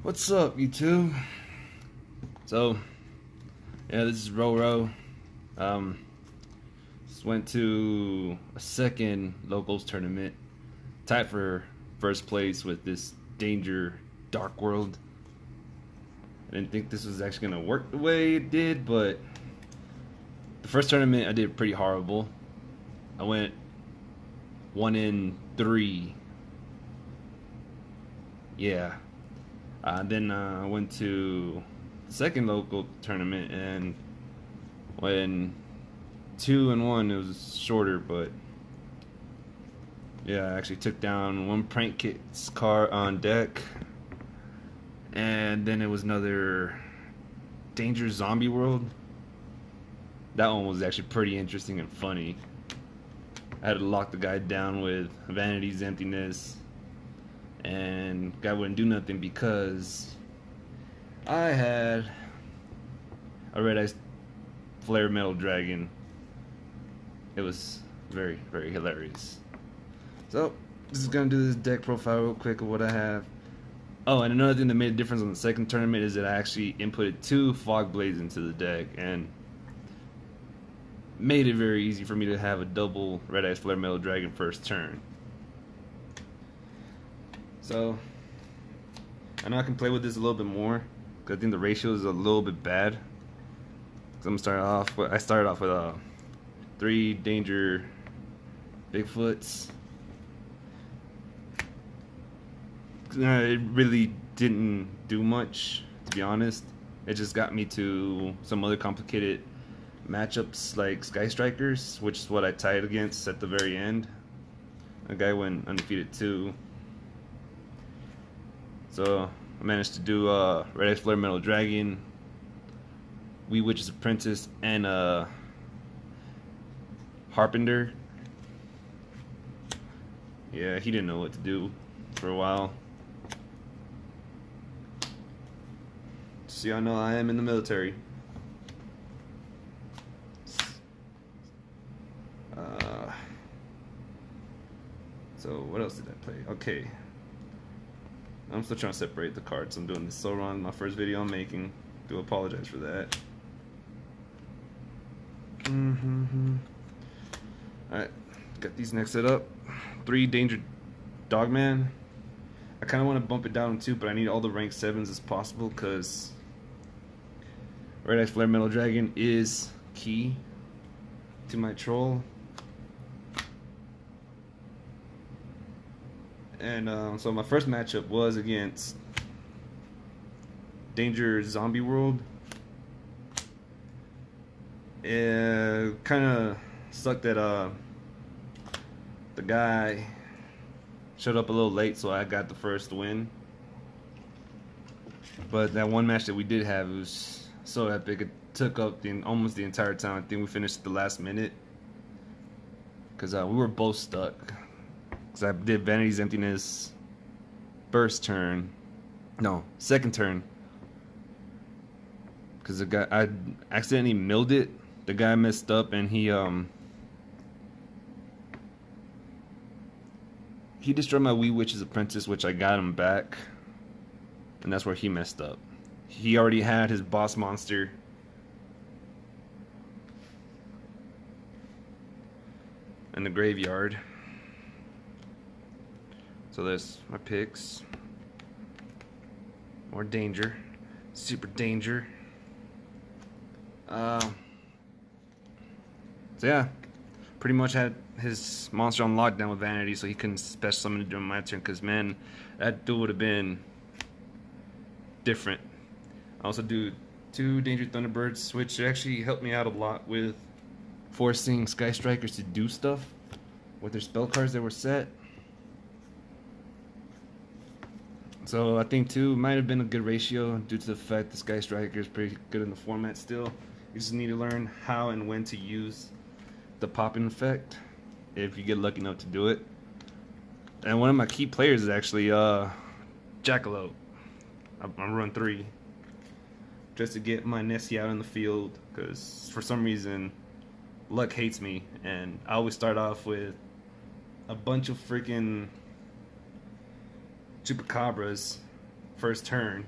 What's up, YouTube? So, yeah, this is Roro. Just went to a second locals tournament, tied for first place with this Danger Dark World. I didn't think this was actually gonna work the way it did, but the first tournament I did pretty horrible. I went 1 in 3. Yeah. Then I went to the second local tournament and when 2 and 1, it was shorter, but yeah, I actually took down one prank kit's car on deck, and then it was another Danger Zombie World. That one was actually pretty interesting and funny. I had to lock the guy down with Vanity's Emptiness, and guy wouldn't do nothing because I had a red ice flare metal dragon. It was very, very hilarious. So just gonna do this deck profile real quick of what I have. Oh, and another thing that made a difference on the second tournament is that I actually inputted 2 fog blades into the deck and made it very easy for me to have a double red ice flare metal dragon first turn. So I know I can play with this a little bit more because I think the ratio is a little bit bad. So I'm starting off with, I started off with 3 Danger Bigfoots. It really didn't do much, to be honest. It just got me to some other complicated matchups like Sky Strikers, which is what I tied against at the very end. A guy went undefeated too. So I managed to do Red Ice Flare Metal Dragon, Wee Witch's Apprentice, and Harpender. Yeah, he didn't know what to do for a while. So y'all know I am in the military. So what else did I play? Okay. I'm still trying to separate the cards. I'm doing this so wrong. My first video I'm making. Do apologize for that. Alright, got these next set up. 3 Danger Dogman. I kind of want to bump it down to 2, but I need all the rank 7s as possible because Red Ice Flare Metal Dragon is key to my troll. And so my first matchup was against Danger Zombie World. It kind of sucked that the guy showed up a little late, so I got the first win. But that one match that we did have, it was so epic. It took up almost the entire time. I think we finished at the last minute because we were both stuck. Because I did Vanity's Emptiness first turn. No, second turn. Because the guy, I accidentally milled it. The guy messed up and he destroyed my Wee Witch's Apprentice, which I got him back. And that's where he messed up. He already had his boss monster. In the graveyard. So there's my picks. More Danger. Super Danger. So yeah, pretty much had his monster on lockdown with Vanity, so he couldn't special summon it during my turn, because man, that duel would have been different. I also do 2 Danger Thunderbirds, which actually helped me out a lot with forcing Sky Strikers to do stuff with their spell cards that were set. So I think 2 might have been a good ratio due to the fact the Sky Striker is pretty good in the format still. You just need to learn how and when to use the popping effect if you get lucky enough to do it. And one of my key players is actually Jackalope. I'm run 3 just to get my Nessie out in the field, because for some reason luck hates me, and I always start off with a bunch of freaking chupacabras first turn,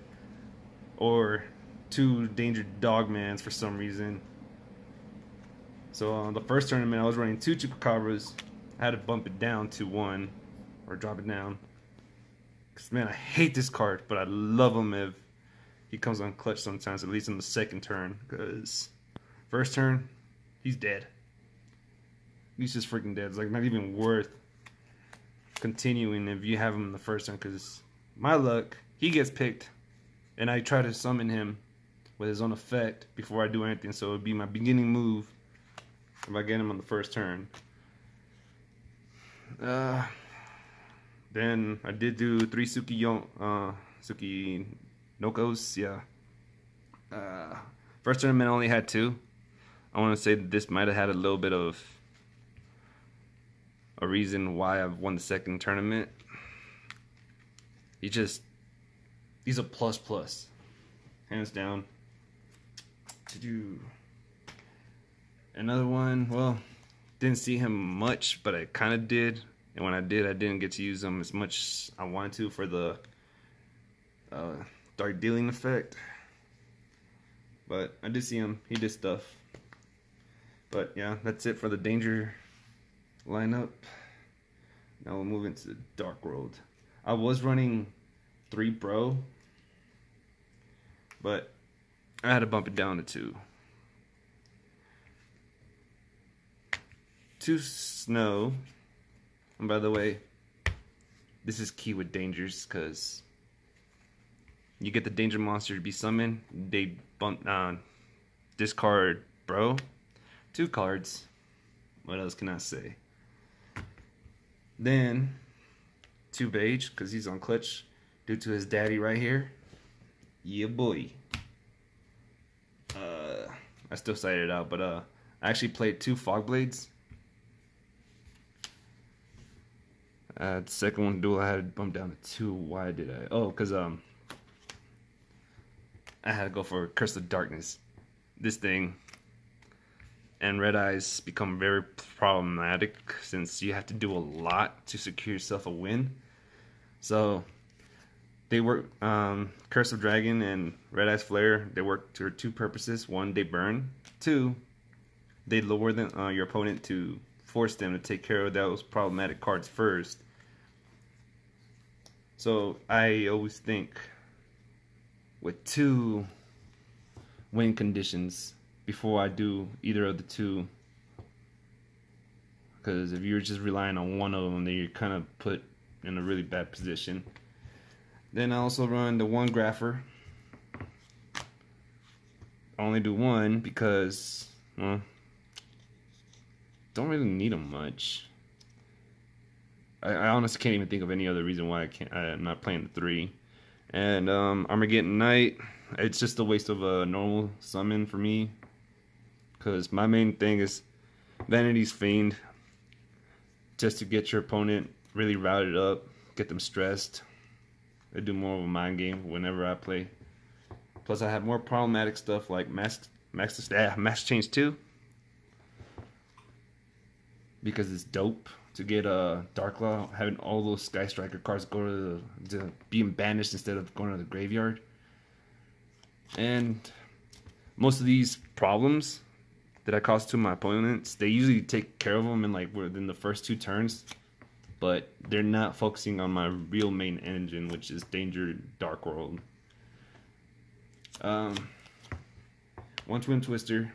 or 2 Danger Dogmans for some reason. So on the first tournament, I was running 2 Chupacabras. I had to bump it down to 1, or drop it down. Cause man, I hate this card, but I love him if he comes on clutch sometimes, at least in the second turn. Cause first turn, he's dead. He's just freaking dead. It's like not even worth continuing if you have him in the first turn. Cause my luck, he gets picked, and I try to summon him with his own effect before I do anything. So it would be my beginning move if I get him on the first turn. Then I did do 3 Suki Nokos, yeah. First tournament I only had 2. I want to say that this might have had a little bit of a reason why I've won the second tournament. He's a plus, hands down. To do another one, well, didn't see him much, but I kind of did. And when I did, I didn't get to use him as much as I wanted to for the dark dealing effect. But I did see him. He did stuff. But yeah, that's it for the Danger lineup. Now we'll move into the Dark World. I was running 3 Bro, but I had to bump it down to 2. 2 Snow. And by the way, this is key with Dangers, because you get the Danger monster to be summoned, they bump discard Bro. 2 cards. What else can I say? Then 2 Beige, because he's on clutch due to his daddy right here. Yeah, boy. I still cited it out, but I actually played 2 Fog Blades. The second one duel I had to bump down to 2. Why did I? Oh, because I had to go for Curse of Darkness. This thing and Red Eyes become very problematic since you have to do a lot to secure yourself a win. So they work, Curse of Dragon and Red Eyes Flare, they work for 2 purposes. 1, they burn. 2, they lower them, your opponent to force them to take care of those problematic cards first. So I always think with 2 win conditions before I do either of the 2, because if you're just relying on one of them, then you're kind of put in a really bad position. Then I also run the 1 Grapher. I only do 1 because, well, don't really need them much. I honestly can't even think of any other reason why I'm not playing the 3. And Armageddon Knight, it's just a waste of a normal summon for me, because my main thing is Vanity's Fiend, just to get your opponent really routed up, get them stressed. I do more of a mind game whenever I play. Plus I have more problematic stuff like Max Change 2, because it's dope to get a Darklaw, having all those Sky Striker cards go to being banished instead of going to the graveyard. And most of these problems that I cause to my opponents, they usually take care of them in like within the first 2 turns, but they're not focusing on my real main engine, which is Danger Dark World. 1 Twin Twister,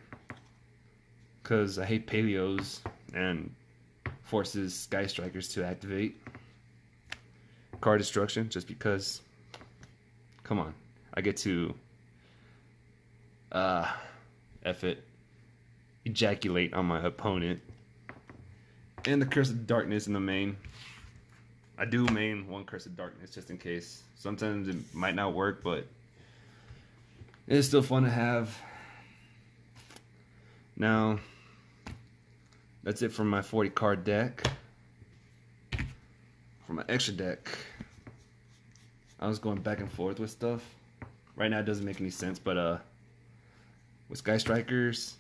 because I hate Paleos and forces Sky Strikers to activate. Card Destruction, just because, come on, I get to ejaculate on my opponent. And the Curse of Darkness in the main. I do main 1 Curse of Darkness just in case. Sometimes it might not work, but it's still fun to have. Now, that's it for my 40 card deck. For my extra deck, I was going back and forth with stuff. Right now it doesn't make any sense, but with Sky Strikers,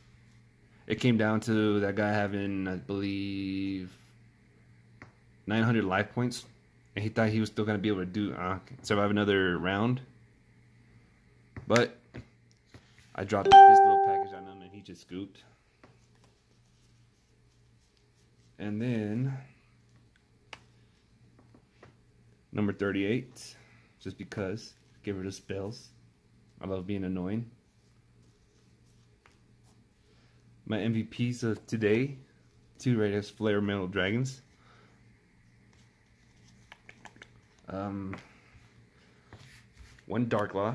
it came down to that guy having, I believe, 900 life points and he thought he was still gonna be able to survive another round. But I dropped this little package on him, and he just scooped. And then number 38, just because, get rid of spells. I love being annoying. My MVPs of today, 2 Radius Flare Metal Dragons. 1 Darklaw,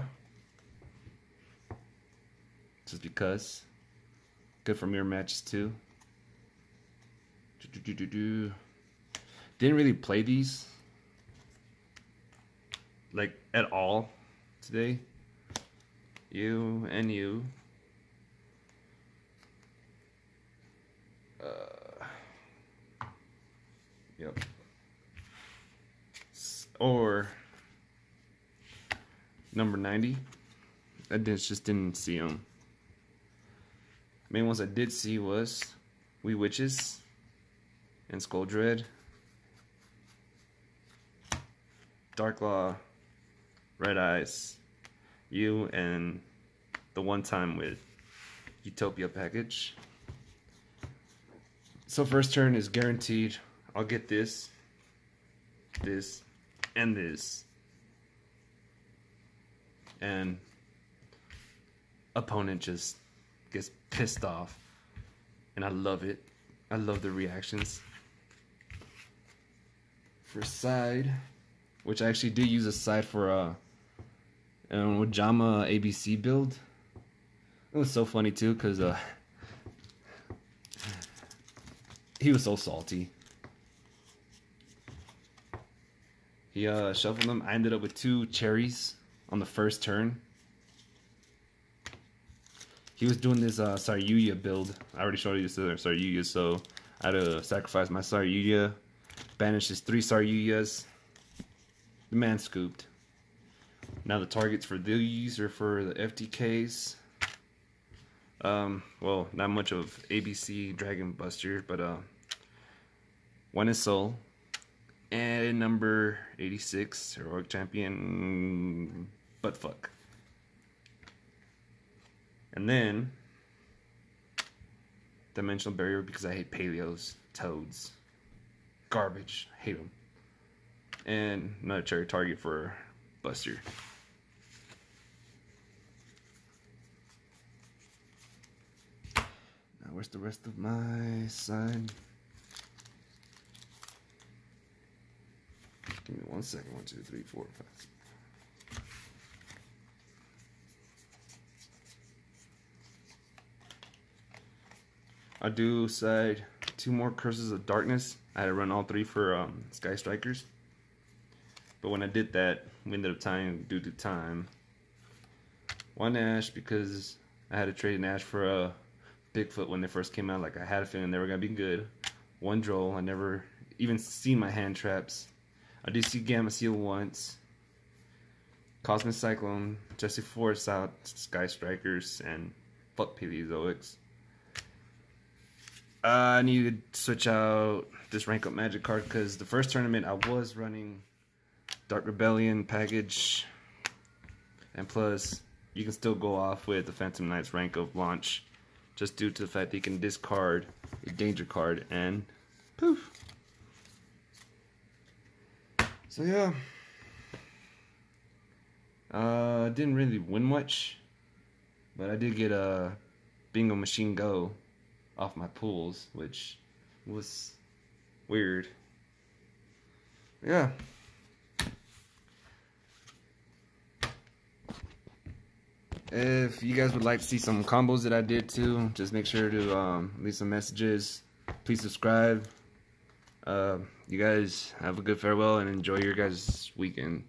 just because. Good for mirror matches too. Didn't really play these like at all today. You and you. Yep. Or number 90. I just didn't see them. Main ones I did see was Wee Witches and Skull Dread, Darklaw, Red Eyes, you, and the one time with Utopia package. So first turn is guaranteed. I'll get this, this, and this. And opponent just gets pissed off. And I love it. I love the reactions. For side, which I actually did use a side for a Wajama ABC build. It was so funny too, because he was so salty. He shuffled them. I ended up with 2 cherries on the first turn. He was doing this Saryuya build. I already showed you this other Saryuya, so I had to sacrifice my Saryuya. Banish his 3 Saryuyas. The man scooped. Now the targets for these are for the FTKs. Well, not much of ABC Dragon Buster, but 1 is Soul. And number 86, Heroic Champion, Buttfuck. And then, Dimensional Barrier, because I hate Paleos, Toads. Garbage, hate them. And another cherry target for Buster. Now where's the rest of my side? Give me 1 second. 1, 2, 3, 4, 5, 6. I do side 2 more Curses of Darkness. I had to run all 3 for Sky Strikers. But when I did that, we ended up tying due to time. 1 Ash, because I had to trade an Ash for a Bigfoot when they first came out. Like, I had a feeling they were going to be good. 1 Droll. I never even seen my hand traps. I did see Gamma Seal once. Cosmic Cyclone, Jesse Force out, Sky Strikers, and fuck Paleozoics. I needed to switch out this rank up magic card because the first tournament I was running Dark Rebellion package, and plus you can still go off with the Phantom Knight's rank of launch just due to the fact that you can discard a danger card and poof. So yeah, didn't really win much, but I did get a Bingo Machine Go off my pools, which was weird. Yeah. If you guys would like to see some combos that I did too, just make sure to leave some messages. Please subscribe. You guys have a good farewell and enjoy your guys' weekend.